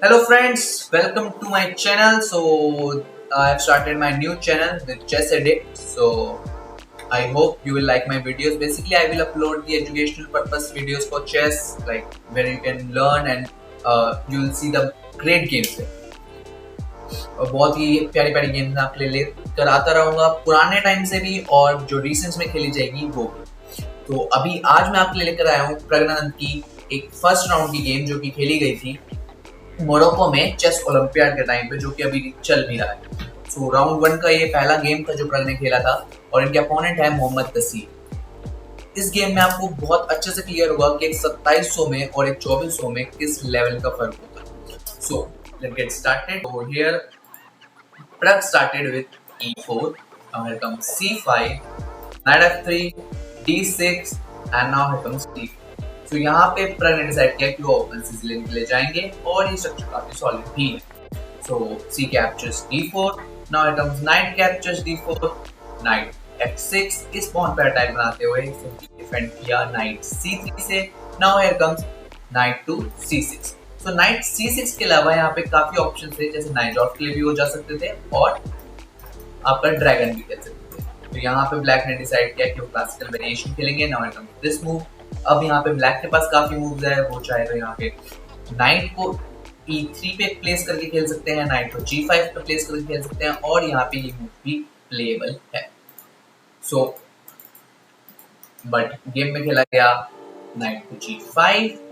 Hello friends, welcome to my channel. I have started my new channel with Chess Addict. I hope you will like my videos. Basically I will upload the educational purpose videos for chess, like where you can learn and you will see the great games there. और बहुत ही प्यारी प्यारी games आपके लिए लेकर आता रहूंगा पुराने टाइम से भी और जो रिसेंट में खेली जाएगी वो भी। तो अभी आज मैं आपके लिए लेकर आया हूँ प्रज्ञानंद की एक फर्स्ट राउंड की गेम जो कि खेली गई थी मोरक्को में चेस ओलंपियाड के टाइम पे, जो कि अभी चल भी रहा है। राउंड वन का ये पहला गेम था जो प्रग ने खेला था और इनके अपोनेंट है मोहम्मद तसीर। इस गेम में आपको बहुत अच्छे से क्लियर होगा कि एक 2700 में और एक 2400 में किस लेवल का फर्क होता है। So let's get started. So here Prag started with e4. Now here comes c5, knight f3, d6 and now here comes d4. So यहाँ पे प्रग ने डिसाइड किया कि वो ओपन सीसी लेने के लिए जाएंगे और ये स्ट्रक्चर काफी सॉलिड भी है। So c captures d4. Now here comes knight captures d4, knight f6 इस पॉन पे अटैक बनाते हुए डिफेंड किया knight c3 से। Now here comes knight to c6. तो नाइट c6 के अलावा यहाँ पे काफी ऑप्शन थे, जैसे नाइट ऑफ के लिए भी हो जा सकते थे और आपका ड्रैगन भी खेल सकते थे। तो यहाँ पे ब्लैक ने डिसाइड किया कि वो क्लासिकल वेरिएशन खेलेंगे। Now come this move. अब यहाँ पे ब्लैक के पास काफी मूव्स है, वो चाहे तो यहाँ पे नाइट को e3 पे प्लेस करके खेल सकते हैं, नाइट को g5 पे प्लेस करके खेल सकते हैं और यहाँ पे ये मूव भी प्लेएबल है। सो बट गेम में खेला गया knight to g5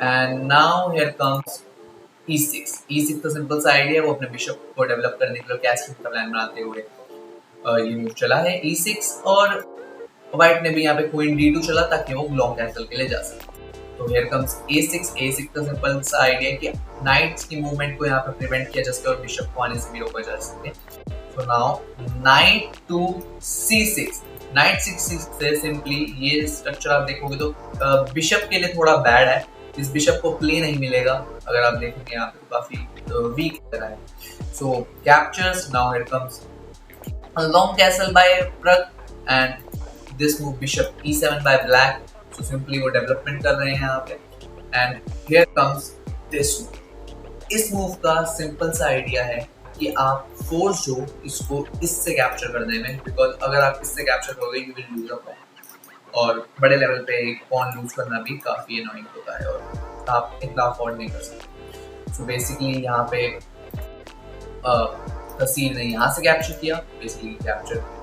and now here comes e6। e6 तो सिंपल सा आइडिया है, वो अपने बिशप को डेवलप करने के लिए कैसलिंग का प्लान बनाते हुए ये मूव चला है e6 और व्हाइट ने भी यहाँ पे क्वीन d2 चला ताकि वो लॉन्ग कैसल के लिए जा सके। तो here comes a6। a6 का सिंपल सा आइडिया है कि नाइट्स की मूवमेंट को यहाँ पे प्रिवेंट किया जा सके और बिशप को आने से भी रोका जा सके। तो now night to c6। Night 6 से सिंपली ये स्ट्रक्चर आप देखोगे तो बिशप के लिए थोड़ा बैड है, इस बिशप को प्ले नहीं मिलेगा। अगर आप देखेंगे यहाँ पे तो काफी वीक लग रहा है। So captures. Now here comes a long castle by Prag and this move bishop e7 by black। so simply वो डेवलपमेंट कर रहे हैं यहाँ पे and here comes this move। इस मूव का सिंपल सा आइडिया है कि आप फोर्स जो इसको इससे कैप्चर करने में, बिकॉज अगर आप इससे कैप्चर करोगे you will lose a pawn और बड़े लेवल पे एक पॉन लूज करना भी काफी अनोइंग होता है और आप इतना अफोर्ड नहीं कर सकते। सो बेसिकली यहाँ पे तसीर ने यहाँ से कैप्चर किया, basically capture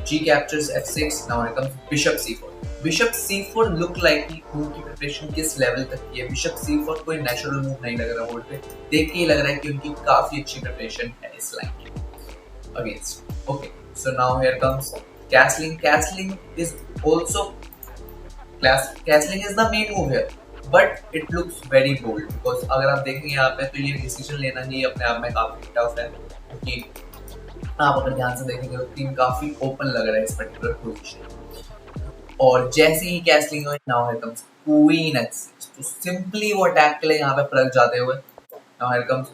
g captures f6। now here comes bishop c4। bishop c4 look like कि मूव की प्रिपरेशन किस लेवल तक की है। bishop c4 कोई नेचुरल मूव नहीं लग रहा बोर्ड पे, देख के ही लग रहा है कि उनकी काफी अच्छी प्रिपरेशन है इस लाइन की against. Okay so now here comes castling। castling is also castling is the main move here but it looks very bold because अगर आप देखेंगे यहाँ पे तो ये डिसीजन लेना ही अपने आप में काफी टफ है, क्योंकि आप अगर ध्यान से देखेंगे तो टीम काफी ओपन लग रहा है इस पर्टिकुलर पोजीशन। और जैसे ही कैस्लिंग हुई now here comes queen h6। तो सिंपली वो अटैक के लिए यहाँ पे प्रग जाते हुए now here comes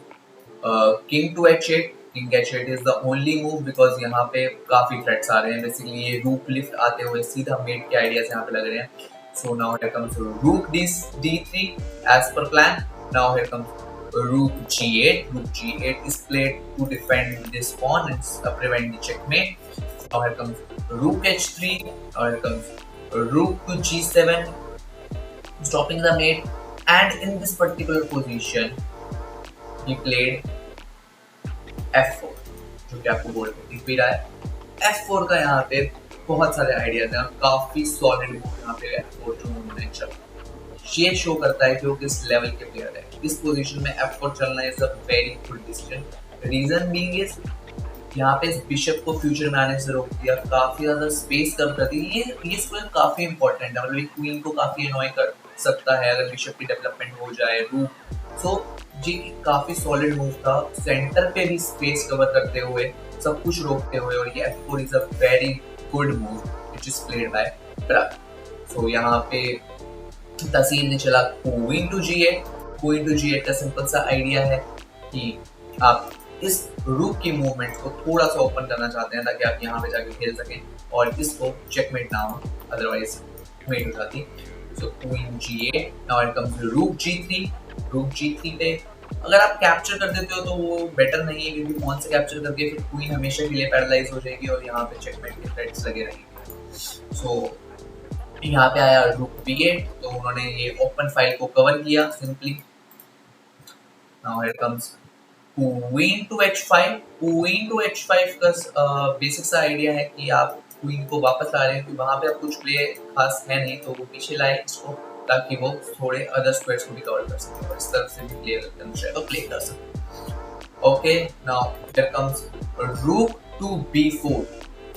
king to h8। King h8 is the only move because यहाँ पे काफी थ्रेट्स आ रहे हैं। बेसिकली ये रूक लिफ्ट आते हुए सीधा मेट के आइडियाज यहाँ पे लग रहे हैं। सो नाउ हियर कम्स रूक d3 as per plan. Now here comes rook g8। rook g8 is played to defend this pawn and prevent the checkmate। now here comes rook h3। now here comes rook to g7 stopping the mate and in this particular position he played f4 जो कि आपको board पे दिख भी रहा है। f4 का यहाँ पे बहुत सारे आइडियाज हैं, काफी सॉलिड मूव यहाँ पे f4 जो उन्होंने चला ये शो करता है कि वो किस लेवल के प्लेयर है। इस पोजीशन में f4 चलना is a very good decision. Reason being is यहाँ पे इस बिशप को फ्यूचर में आने से रोक दिया, काफी ज्यादा स्पेस कम कर दी। ये स्क्वायर काफी इंपॉर्टेंट है, मतलब क्वीन को काफी अनॉय कर सकता है अगर बिशप की डेवलपमेंट हो जाए रूक। सो जी काफी सॉलिड मूव था, सेंटर पे भी स्पेस कवर करते हुए सब कुछ रोकते हुए, और ये f4 is a very good move which is played by Pragg. So यहाँ पे तसीर ने चला queen to g8। Queen to g8 का सिंपल सा आइडिया है कि आप इस रूक की मूवमेंट को थोड़ा सा ओपन करना चाहते हैं ताकि आप यहाँ पे जाके खेल सकें और इसको चेकमेट ना हो, अदरवाइज मेट हो जाती। सो queen g8। Now it comes रूक g3। रूक G3 पे अगर आप कैप्चर कर देते हो तो वो बेटर नहीं है, क्योंकि पॉन से कैप्चर करके फिर क्वीन हमेशा के लिए पैरालाइज हो जाएगी और यहाँ पे चेकमेट के थ्रेट्स लगे रहेंगे। सो यहाँ पे आया रूक B8, तो उन्होंने ये ओपन फाइल को कवर किया simply. Now here comes queen to H5। Queen to H5 का बेसिक सा आइडिया है कि आप क्वीन को वापस ला रहे हैं, क्योंकि वहाँ पे आप कुछ प्ले खास है नहीं, तो वो पीछे लाए इसको ताकि वो थोड़े अदर स्क्वायर्स को भी कवर कर सके और इस तरफ से भी प्ले करना चाहे तो प्ले कर सके। Okay, now here comes rook to B4।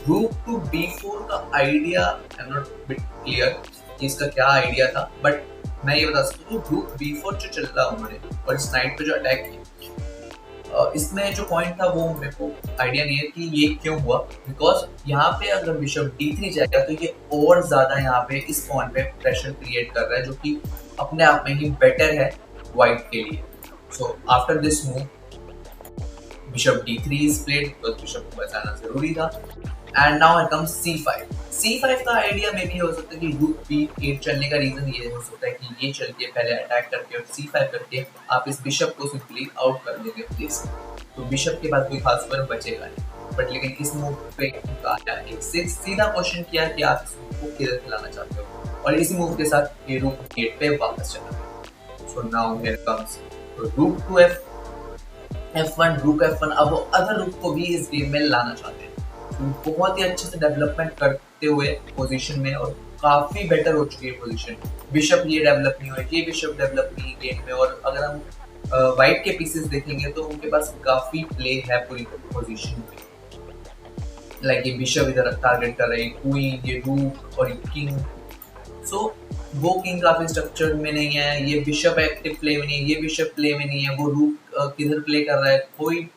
Rook to B4 का idea I am not bit clear कि इसका क्या आइडिया था, बट मैं ये बता सकता हूँ रूक B4 जो चल रहा उन्होंने और इस नाइट पे जो अटैक किया, इसमें जो पॉइंट था वो मेरे को आइडिया नहीं है कि ये क्यों हुआ, बिकॉज यहाँ पे अगर बिशप D3 जाएगा तो ये और ज्यादा यहाँ पे इस पॉन पे प्रेशर क्रिएट कर रहा है, जो कि अपने आप में ही बेटर है व्हाइट के लिए। So after this move bishop D3 is played, because bishop को बचाना जरूरी था। And now here comes C5। C5 का आइडिया में भी हो सकता है कि रूक B8 चलने का रीजन ये हो सकता है कि ये चल के पहले अटैक करके और C5 करके आप इस बिशप को सिंपली आउट कर दोगे प्लीज, तो बिशप के बाद कोई खास फर्क बचेगा नहीं। बट लेकिन इस मूव पे आया एक सीधा क्वेश्चन किया कि आप इस मूव को किधर खिलाना चाहते हो, और इसी मूव के साथ ये रूक B8 पे वापस चला गया। So now here comes rook to F1, rook F1। अब वो अदर रूक को भी इस गेम में लाना चाहते हैं, बहुत ही अच्छे से डेवलपमेंट करते हुए पोजीशन में, और काफी बेटर हो चुकी है पोजीशन। बिशप ये डेवलप नहीं हुआ, ये बिशप डेवलप नहीं गेम में, और अगर हम वाइट के पीसेस देखेंगे तो उनके पास काफी प्ले है पूरी पोजीशन में। लाइक ये बिशप इधर टारगेट कर रहे हैं, क्वीन, ये रूक और ये किंग। सो वो किंग काफी स्ट्रक्चर में नहीं है, ये बिशप एक्टिव प्ले में नहीं है, ये बिशप प्ले में नहीं है, वो रूक किधर प्ले कर रहा है, कोई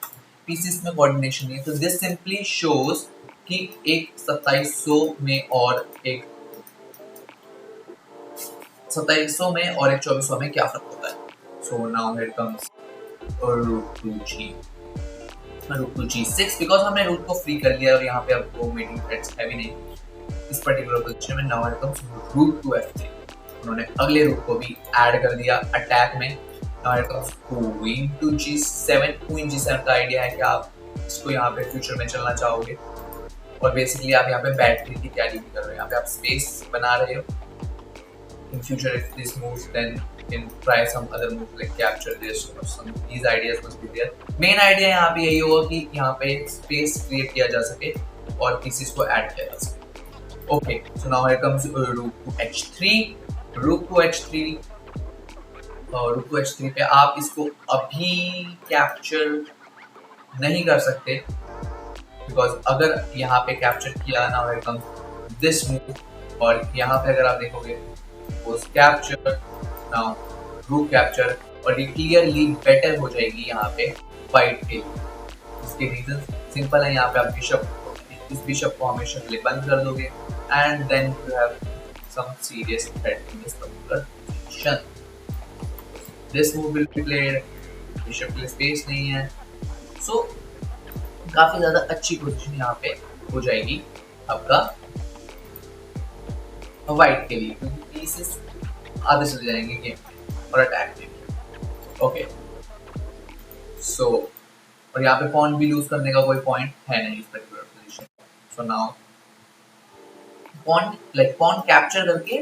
पीसेस में कोऑर्डिनेशन नहीं है। तो दिस सिंपली शोज कि एक 2700 में और एक 2400 में क्या फर्क होता है। So now here comes rook to G6, because हमने रूक को फ्री कर लिया और यहाँ पे अब वो मेटिंग थ्रेड्स है भी नहीं इस पर्टिकुलर पोजीशन में। Now here comes rook to F3। उन्होंने अगले रूक को भी ऐड कर दिया अटैक में। Now here comes queen to G7। Queen G7 का आइडिया है कि आप इसको यहाँ पे फ्यूचर में चलना चाहोगे, और बेसिकली आप यहाँ पे बैटरी की तैयारी भी कर रहे हो, यहाँ पे आप स्पेस बना रहे हो। In future if this moves then can try some other moves like capture this or some these ideas must be there. Main idea यहाँ पे यही होगा कि यहाँ पे स्पेस क्रिएट किया जा सके और पीसेस को ऐड किया जा सके। Okay, so now here comes rook to H3। Rook to H3 पे आप इसको अभी कैप्चर नहीं कर सकते, बिकॉज अगर यहाँ पे कैप्चर किया, now here comes this move, और यहाँ पे अगर आप देखोगे कैप्चर, नाउ रूक कैप्चर, और ये क्लियरली बेटर हो जाएगी यहाँ पे फाइट के लिए। इसके रीजन सिंपल है, यहाँ पे आप इस बिशप को हमेशा के लिए बंद कर दोगे, and then you have some serious threat in this particular position. This move will be played, bishop के लिए स्पेस नहीं है, सो काफी ज्यादा अच्छी पोजीशन यहाँ पे हो जाएगी आपका व्हाइट के लिए, क्योंकि पीसेस आधे चले जाएंगे गेम और अटैक में। ओके, सो और यहाँ पे पॉन भी लूज करने का कोई पॉइंट है नहीं इस particular position. So now pawn capture करके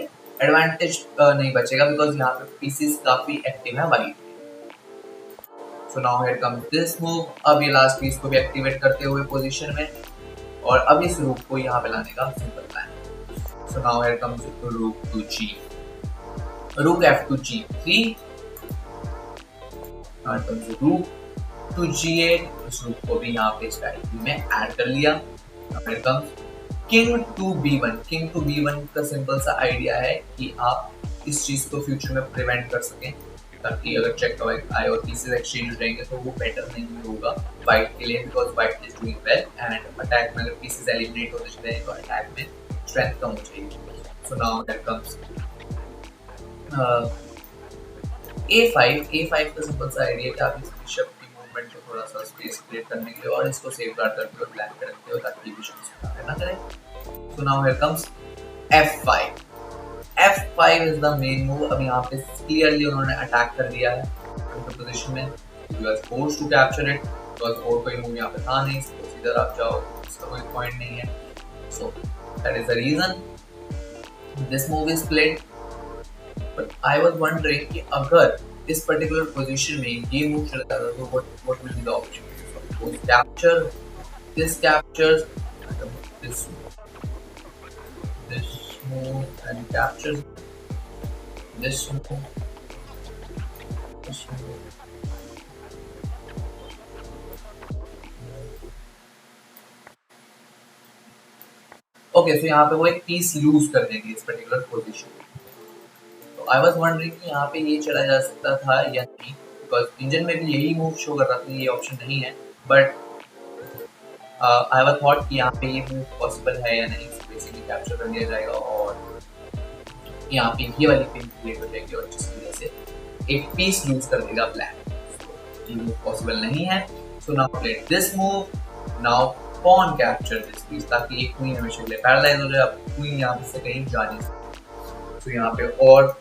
एडवांटेज नहीं बचेगा, बिकॉज यहाँ पे पीसेस काफी एक्टिव है white. So now here comes this move. अब ये लास्ट पीस को भी एक्टिवेट करते हुए पोजीशन में, और अब इस रूक को यहाँ पे लाने का simple plan. So now here comes rook to G, rook F2 G3, rook to G8। इस रूक को भी यहाँ पे स्ट्रैटेजी में ऐड कर लिया। फिर comes king to B1। King to B1 का सिंपल सा आइडिया है कि आप इस चीज को फ्यूचर में प्रिवेंट कर सकें, ताकि अगर चेक आए और पीसेस एक्सचेंज हो जाएंगे तो वो बेटर नहीं होगा व्हाइट के लिए, because white is doing well, and attack में अगर पीसेस एलिमिनेट होते चले तो अटैक में स्ट्रेंथ कम हो जाएगी। सो नाउ हियर कम्स A5 का सिंपल सा आइडिया कि आप इस बिशप की मूवमेंट को थोड़ा सा स्पेस क्रिएट करने के लिए और इसको सेफगार्ड करते हो, प्लान करते हो ताकि बिशप ना करे। सो now here comes F5। F5 is the main move. अब यहाँ पे क्लियरली उन्होंने अटैक कर दिया है पोजीशन में, you are forced to capture it, because और कोई मूव यहाँ पे था नहीं, इधर आप जाओ, इसका कोई पॉइंट नहीं है। So that is the reason this move is played. But I was wondering कि अगर इस पर्टिकुलर पोजीशन में ये मूव चलता था तो what will be the option? So capture, this captures this move and captures this move, this move. Okay, so यहाँ पे वो एक पीस लूज कर देंगे इस पर्टिकुलर पोजीशन। तो आई वाज वंडरिंग कि यहाँ पे ये चला जा सकता था या नहीं, बिकॉज इंजन में भी यही मूव शो कर रहा था, ये ऑप्शन नहीं है। बट आई वाज थॉट कि यहाँ पे ये मूव पॉसिबल है या नहीं। बेसिकली कैप्चर कर लिया जाएगा और यहाँ पे ये वाली पिन क्रिएट हो जाएगी और जिसकी वजह से एक पीस लूज कर देगा ब्लैक। ये मूव पॉसिबल नहीं है। So now play this move, now pawn capture this piece, ताकि ये क्वीन हमेशा के लिए पैरालाइज हो जाए। अब क्वीन यहाँ से कहीं जा नहीं सकती। तो यहाँ पे और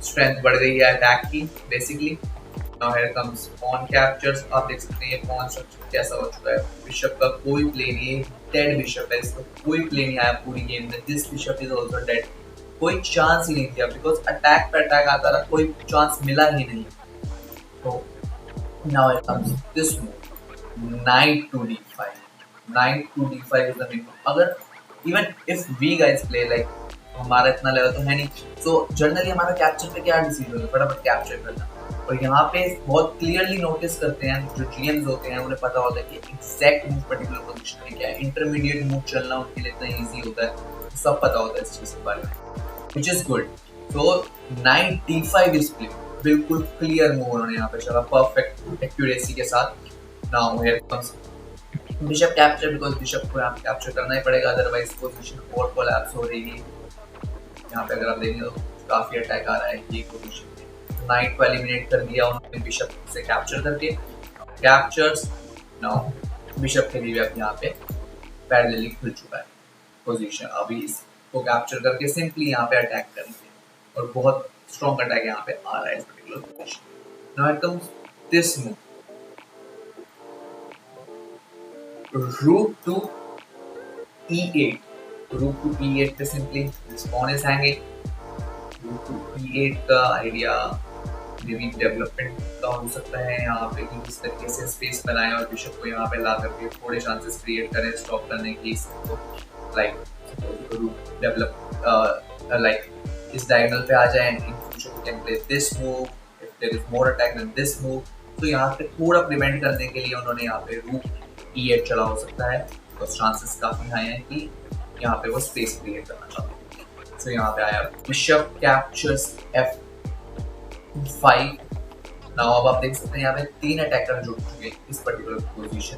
स्ट्रेंथ बढ़ गई है अटैक की basically. Now here comes pawn captures। आप देख सकते हैं ये pawn स्ट्रक्चर कैसा हो चुका है। बिशप का कोई प्ले नहीं, डेड बिशप है, इसका कोई प्ले नहीं आया पूरी गेम में। This bishop is also dead, कोई चांस ही नहीं दिया, बिकॉज अटैक पे अटैक आता रहा, कोई चांस मिला ही नहीं। तो now here comes this move, knight to d5। knight to d5 is the main move। अगर even if we guys play like, हमारा इतना लेवल तो है नहीं, so जनरली हमारा कैप्चर पे क्या डिसीजन है, फटाफट कैप्चर करना। और यहाँ पे बहुत क्लियरली नोटिस करते हैं जो जीएम्स होते हैं, उन्हें पता होता है कि एग्जैक्ट मूव पर्टिकुलर पोजीशन में क्या है। इंटरमीडिएट मूव चलना उनके लिए इतना इजी होता है, तो सब पता होता है इस चीज के बारे में, which is good. So night d5 is play, बिल्कुल क्लियर मूव उन्होंने यहाँ पे चला, परफेक्ट एक्यूरेसी के साथ। Now here comes bishop capture, because bishop को यहाँ पे कैप्चर करना ही पड़ेगा, अदरवाइज पोजीशन और कोलैप्स हो रही है। यहाँ पे अगर आप देखेंगे तो काफी अटैक आ रहा है ये पोजीशन। नाइट को एलिमिनेट कर दिया उन्होंने बिशप से कैप्चर करके। कैप्चर्स, नाउ बिशप के लिए अब यहाँ पे पैरेलली खुल चुका है पोजीशन। अभी इसको कैप्चर करके सिंपली यहाँ पे अटैक करेंगे और बहुत स्ट्रॉन्ग अटैक यहाँ पे आ रहा है इस particular position. Now it comes this move, rook to e8। Rook to e8 पे simply this pawn is hanging. Rook to e8 का आइडिया मेबी डेवलपमेंट का हो सकता है, यहाँ पे कि किस तरीके से स्पेस बनाए और बिशप को यहाँ पे ला करके थोड़े चांसेस क्रिएट करें स्टॉप करने की इसको, लाइक डेवलप लाइक इस डायगोनल पे आ जाए। In future we can play this move if there is more attack than this move. तो यहाँ पे थोड़ा प्रिवेंट करने के लिए उन्होंने यहाँ पे रूक e8 चला हो सकता है, तो चांसेस काफी हाई हैं कि यहाँ पे वो स्पेस क्रिएट करना चाहते हैं। तो यहाँ पे आया बिशप कैप्चर्स f5। नाउ अब आप देख सकते हैं यहाँ पे 3 अटैकर जुड़ चुके हैं इस पर्टिकुलर पोजीशन,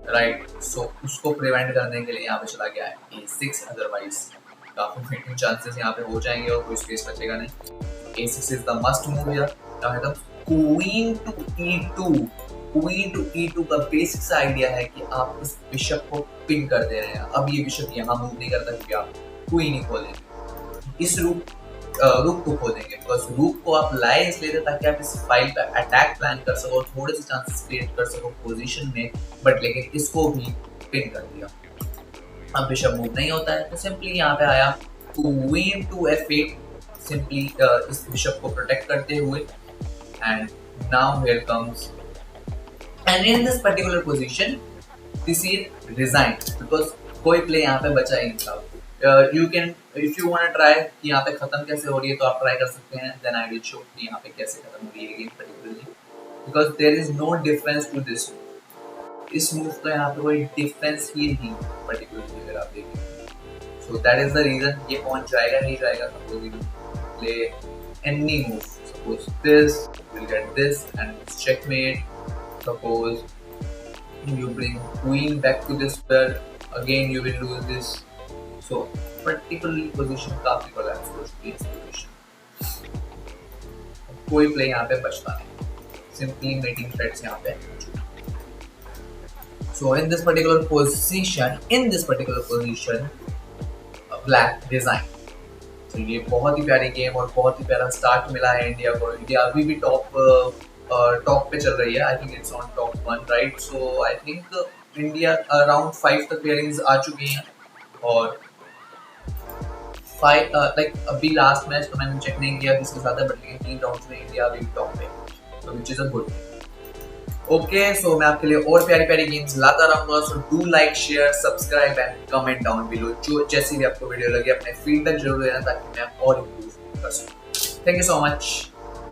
राइट। सो उसको प्रिवेंट करने के लिए यहाँ पे चला गया है a6, अदरवाइज काफी फिटिंग चांसेस यहाँ पे हो जाएंगे और कोई स्पेस बचेगा नहीं। a6 is the must move here. Now here comes queen to e2। Queen to e2 का बेसिक सा आइडिया है कि आप इस बिशप को पिन कर दे रहे हैं। अब ये बिशप यहाँ मूव नहीं करता क्योंकि आप क्वीन ही खोलेंगे, इस रूक को खोलेंगे, बिकॉज रूक को आप लाए इसलिए ताकि आप इस फाइल पे अटैक प्लान कर सको, थोड़े से चांसेस क्रिएट कर सको पोजीशन में। बट लेकिन इसको भी पिन कर दिया, अब बिशप मूव नहीं होता है, तो सिंपली यहाँ पे आया क्वीन टू f8, सिंपली इस बिशप को प्रोटेक्ट करते हुए। And now here comes, and in this particular position this is resign, because कोई प्ले यहाँ पे बचा ही नहीं था। You can, if you want to try कि यहाँ पे खत्म कैसे हो रही है तो आप ट्राई कर सकते हैं, then I will show कि यहाँ पे कैसे खत्म हो रही है game particularly, because there is no difference to this move। इस मूव का यहाँ पे कोई डिफरेंस ही नहीं particularly अगर आप देखें। So that is the reason ये पहुंच जाएगा नहीं जाएगा। Suppose you play any move, suppose this, you will get this and checkmate। Suppose you bring queen back to this pair, again you will lose this। So particularly position काफी collapse हो चुकी है इस पोजीशन, कोई play यहाँ पे बचता नहीं, सिंपली मेटिंग थ्रेड्स यहाँ पे। So in this particular position, black design। तो ये बहुत ही प्यारी गेम और बहुत ही प्यारा स्टार्ट मिला है इंडिया को। इंडिया अभी भी टॉप पे चल रही है। I think it's on top 1 right. So I think India around 5 तक पेयरिंग्स आ चुकी हैं और 5 लाइक अभी लास्ट मैच तो मैंने चेक नहीं किया किसके साथ है, बट लेकिन 3 राउंड्स में इंडिया अभी टॉप पे, तो which is a good. Okay, so मैं आपके लिए और प्यारी प्यारी गेम्स लाता रहूंगा। So do like, share, subscribe and comment down below. जो जैसी भी आपको वीडियो लगे अपने फीडबैक जरूर देना ताकि मैं और इम्प्रूव कर सकूं। Thank you so much.